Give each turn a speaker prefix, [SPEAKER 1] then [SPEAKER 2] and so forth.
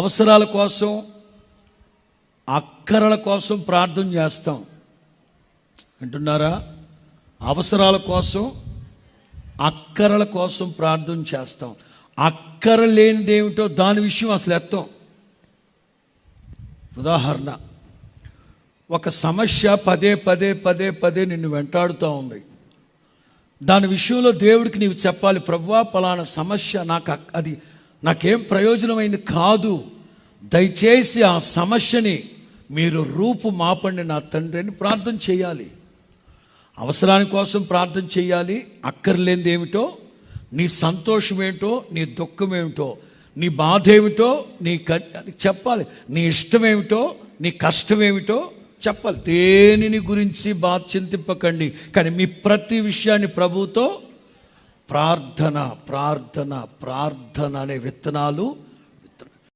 [SPEAKER 1] అవసరాల కోసం, అక్కరల కోసం ప్రార్థన చేస్తాం. వింటున్నారా? అవసరాల కోసం, అక్కరల కోసం ప్రార్థన చేస్తాం. అక్కర లేనిది ఏమిటో దాని విషయం అసలు ఎత్తాం. ఉదాహరణ, ఒక సమస్య పదే పదే పదే పదే నిన్ను వెంటాడుతూ ఉంది. దాని విషయంలో దేవుడికి నీవు చెప్పాలి, ప్రభువా పలానా సమస్య అది నాకేం ప్రయోజనమైంది కాదు, దయచేసి ఆ సమస్యని మీరు రూపు మాపండి నా తండ్రి అని ప్రార్థన చేయాలి. అవసరాని కోసం ప్రార్థన చేయాలి. అక్కర్లేనిది ఏమిటో, నీ సంతోషం ఏమిటో, నీ దుఃఖం ఏమిటో, నీ బాధ ఏమిటో చెప్పాలి. నీ ఇష్టం ఏమిటో, నీ కష్టం ఏమిటో చెప్పాలి. దేనిని గురించి బాధ చింతింపకండి, కానీ మీ ప్రతి విషయాన్ని ప్రభువుతో ప్రార్థన ప్రార్థన ప్రార్థన అనే విత్తనాలు